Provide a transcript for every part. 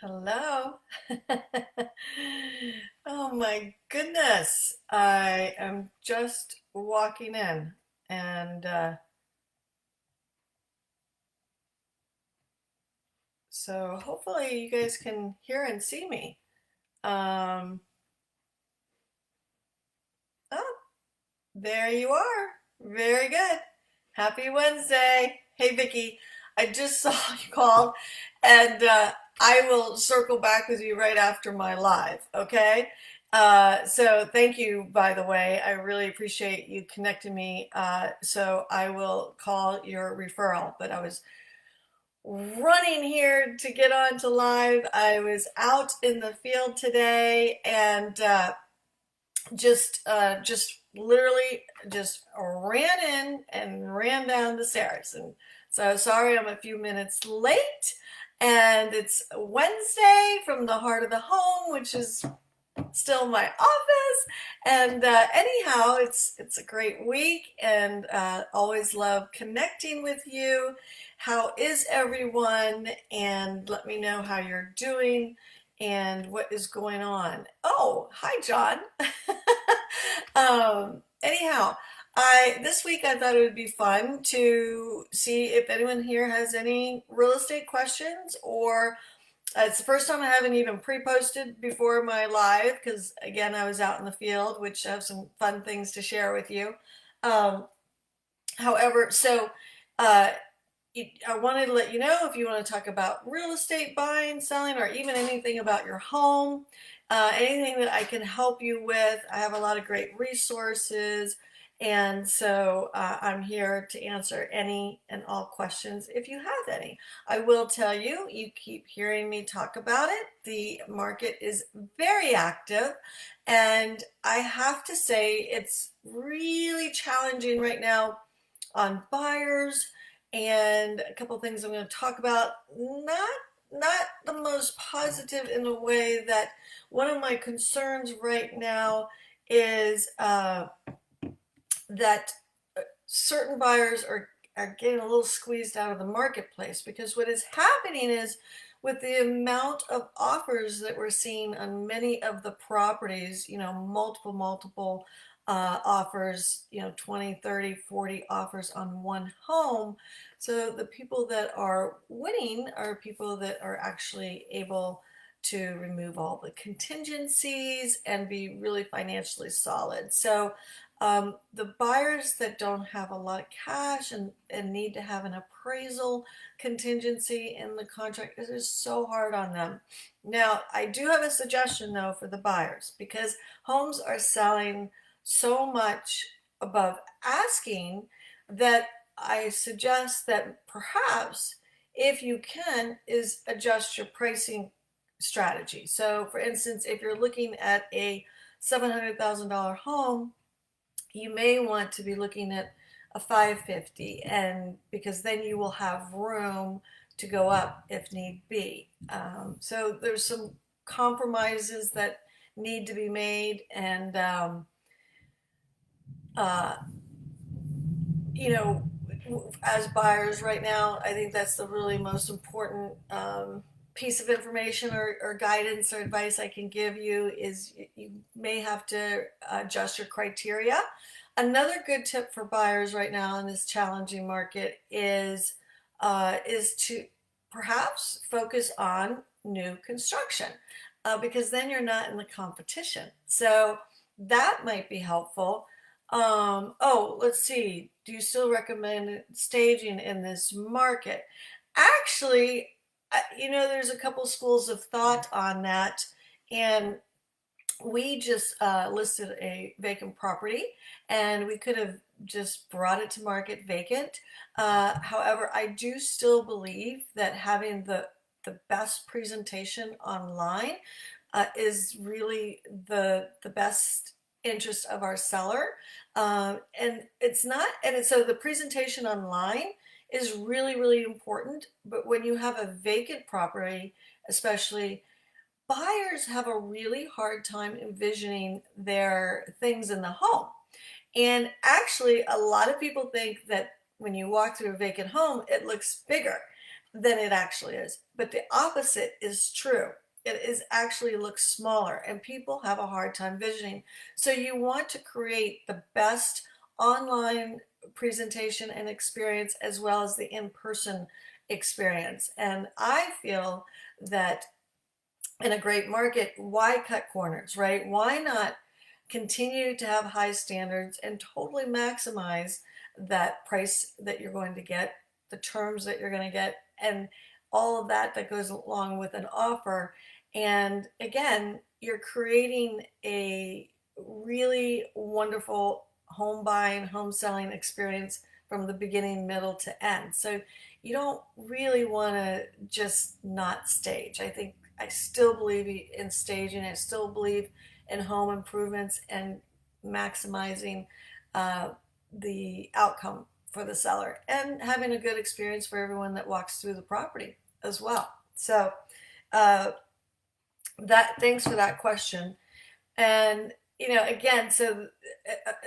Hello. Oh my goodness. I am just walking in and so hopefully you guys can hear and see me. Um, oh, there you are. Very good. Happy Wednesday. Hey Vicky, I just saw you called and I will circle back with you right after my live, okay? So thank you, by the way. I really appreciate you connecting me. So I will call your referral, but I was running here to get on to live. I was out in the field today and just literally just ran in and ran down the stairs, and so sorry I'm a few minutes late. And it's Wednesday from the heart of the home, which is still my office. And anyhow, it's a great week, and always love connecting with you. How is everyone? And let me know how you're doing and what is going on. Oh, hi, John. Anyhow, I this week I thought it would be fun to see if anyone here has any real estate questions, or it's the first time I haven't even pre-posted before my live because again I was out in the field, which I have some fun things to share with you. Um, however, so uh, I wanted to let you know if you want to talk about real estate buying, selling, or even anything about your home, anything that I can help you with. I have a lot of great resources. And so I'm here to answer any and all questions if you have any. I will tell you, you keep hearing me talk about it. The market is very active. And I have to say, it's really challenging right now on buyers, and a couple of things I'm going to talk about. Not the most positive in a way that one of my concerns right now is that certain buyers are getting a little squeezed out of the marketplace, because what is happening is with the amount of offers that we're seeing on many of the properties, multiple offers, 20, 30, 40 offers on one home. So the people that are winning are people that are actually able to remove all the contingencies and be really financially solid. So the buyers that don't have a lot of cash and need to have an appraisal contingency in the contract, it is so hard on them. Now, I do have a suggestion though for the buyers, because homes are selling so much above asking, that I suggest that perhaps, if you can, is adjust your pricing strategy. So for instance, if you're looking at a $700,000 home, you may want to be looking at a 550, and because then you will have room to go up if need be. So there's some compromises that need to be made, and uh, you know, as buyers right now, I think that's the really most important piece of information, or guidance or advice I can give you, is you may have to adjust your criteria. Another good tip for buyers right now in this challenging market is to perhaps focus on new construction, because then you're not in the competition. So that might be helpful. Oh, let's see. Do you still recommend staging in this market? Actually, there's a couple schools of thought on that, and we just listed a vacant property, and we could have just brought it to market vacant. However, I do still believe that having the best presentation online is really the best interest of our seller. And it's not, so the presentation online is really, really important. But when you have a vacant property, especially, buyers have a really hard time envisioning their things in the home. And actually, a lot of people think that when you walk through a vacant home, it looks bigger. than it actually is. But the opposite is true. It is actually looks smaller, and people have a hard time visioning. So you want to create the best online presentation and experience as well as the in-person experience. And I feel that in a great market, why cut corners, right? Why not continue to have high standards and totally maximize that price that you're going to get, the terms that you're going to get, and all of that that goes along with an offer. And again, you're creating a really wonderful home buying, home selling experience from the beginning, middle to end. So you don't really want to just not stage. I still believe in staging. I still believe in home improvements and maximizing uh, the outcome for the seller and having a good experience for everyone that walks through the property as well. So uh, that thanks for that question. And again, so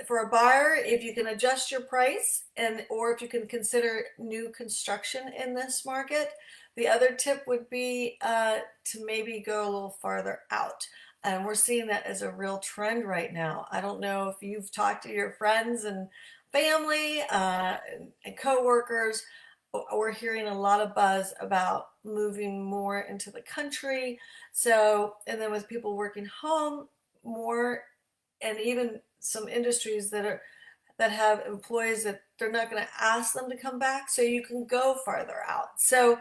for a buyer, if you can adjust your price or if you can consider new construction in this market, the other tip would be to maybe go a little farther out. And we're seeing that as a real trend right now. I don't know if you've talked to your friends and family and coworkers. We're hearing a lot of buzz about moving more into the country. So, and then with people working home more, and even some industries that have employees that they're not going to ask them to come back, so you can go farther out. So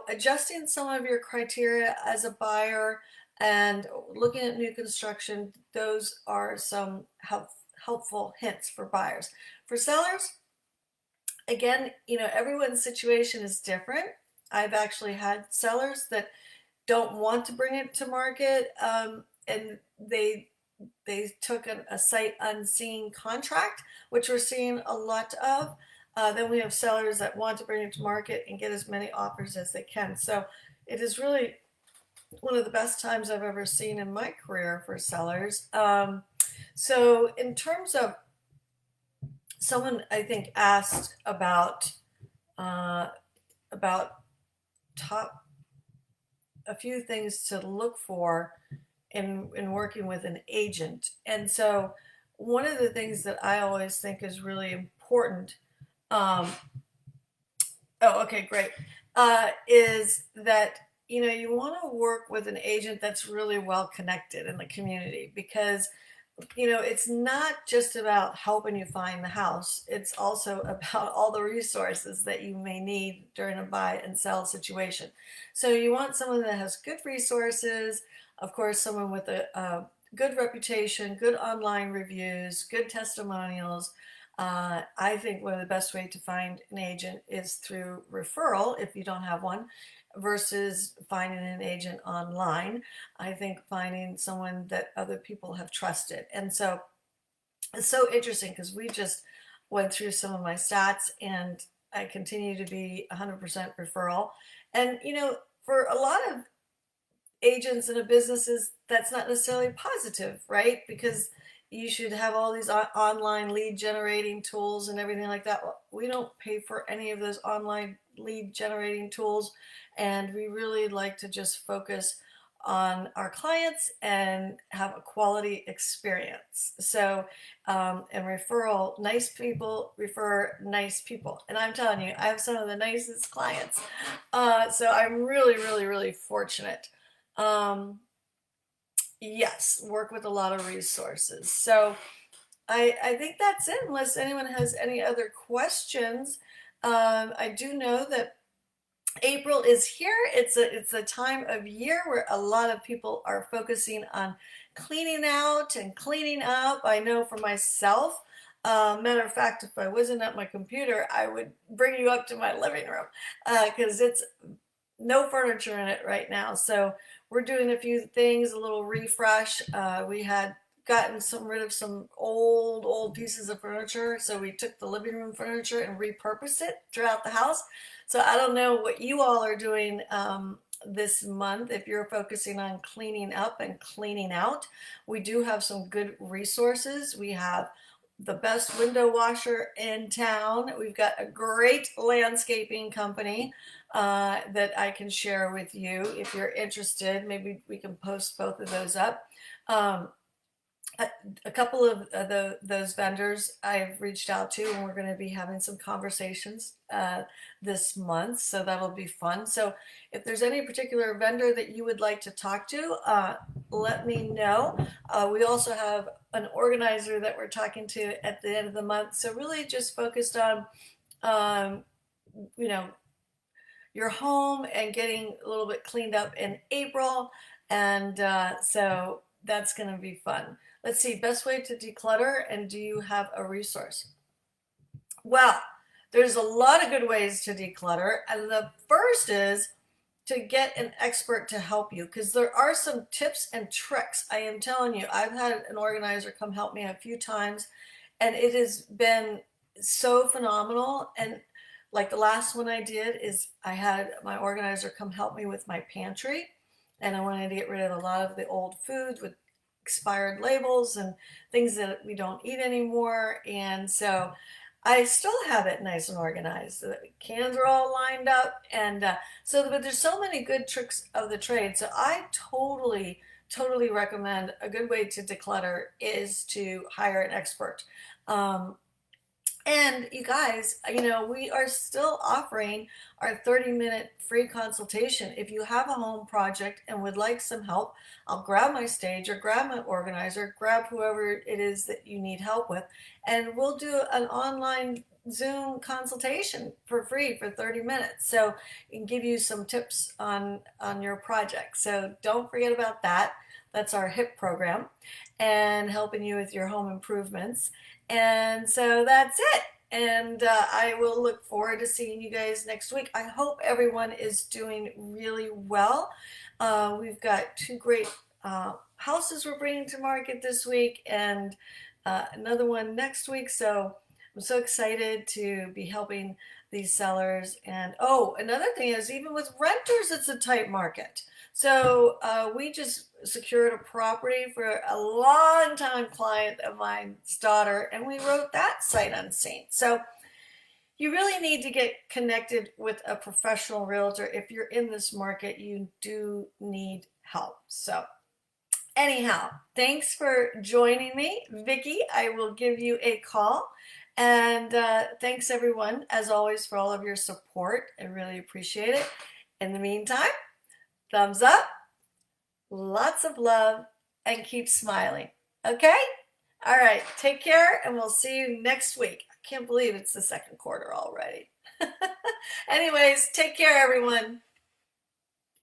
adjusting some of your criteria as a buyer and looking at new construction, those are some helpful hints for buyers. For sellers, again, everyone's situation is different. I've actually had sellers that don't want to bring it to market, and they took a sight unseen contract, which we're seeing a lot of. Then we have sellers that want to bring it to market and get as many offers as they can. So it is really one of the best times I've ever seen in my career for sellers. So in terms of someone, I think asked uh, about top a few things to look for in working with an agent. And so one of the things that I always think is really important, um, oh, okay, great, is that you want to work with an agent that's really well connected in the community, because it's not just about helping you find the house. It's also about all the resources that you may need during a buy and sell situation. So you want someone that has good resources, of course, someone with a good reputation, good online reviews, good testimonials. I think one of the best way to find an agent is through referral if you don't have one, versus finding an agent online. I think finding someone that other people have trusted. And so it's so interesting because we just went through some of my stats, and I continue to be 100% referral. And, for a lot of agents and businesses, that's not necessarily positive, right? Because you should have all these online lead generating tools and everything like that. Well, we don't pay for any of those online lead generating tools, and we really like to just focus on our clients and have a quality experience. So, and referral, nice people refer nice people. And I'm telling you, I have some of the nicest clients. So I'm really, really, really fortunate. Yes, work with a lot of resources. So I think that's it, unless anyone has any other questions. I do know that April is here. It's a time of year where a lot of people are focusing on cleaning out and cleaning up. I know for myself, matter of fact, if I wasn't at my computer, I would bring you up to my living room because it's no furniture in it right now. So we're doing a few things, a little refresh. We had gotten rid of some old pieces of furniture, so we took the living room furniture and repurposed it throughout the house. So I don't know what you all are doing this month, if you're focusing on cleaning up and cleaning out. We do have some good resources. We have the best window washer in town. We've got a great landscaping company that I can share with you if you're interested. Maybe we can post both of those up. Um, a, a couple of those vendors I've reached out to, and we're going to be having some conversations this month, so that'll be fun. So, if there's any particular vendor that you would like to talk to, let me know. We also have an organizer that we're talking to at the end of the month, so really just focused on, um, you know, your home and getting a little bit cleaned up in April. And so that's going to be fun. Let's see, best way to declutter, and do you have a resource? Well, there's a lot of good ways to declutter. And the first is to get an expert to help you, because there are some tips and tricks. I am telling you, I've had an organizer come help me a few times, and it has been so phenomenal. And like the last one I did is I had my organizer come help me with my pantry, and I wanted to get rid of a lot of the old foods with expired labels and things that we don't eat anymore. And so I still have it nice and organized. The cans are all lined up, and but there's so many good tricks of the trade. So I totally recommend a good way to declutter is to hire an expert. Um, and you guys, we are still offering our 30-minute free consultation. If you have a home project and would like some help, I'll grab my stage or grab my organizer, grab whoever it is that you need help with, and we'll do an online Zoom consultation for free for 30 minutes. So it can give you some tips on your project. So don't forget about that. That's our HIP program and helping you with your home improvements. And so that's it. And I will look forward to seeing you guys next week. I hope everyone is doing really well. We've got two great houses we're bringing to market this week, and another one next week. So I'm so excited to be helping these sellers. And oh, another thing is, even with renters, it's a tight market. So we just secured a property for a long-time client of mine's daughter, and we wrote that sight unseen. So you really need to get connected with a professional realtor. If you're in this market, you do need help. So anyhow, thanks for joining me, Vicki. I will give you a call. And thanks everyone, as always, for all of your support. I really appreciate it. In the meantime, thumbs up, lots of love, and keep smiling. Okay? All right. Take care, and we'll see you next week. I can't believe it's the second quarter already. Anyways, take care, everyone.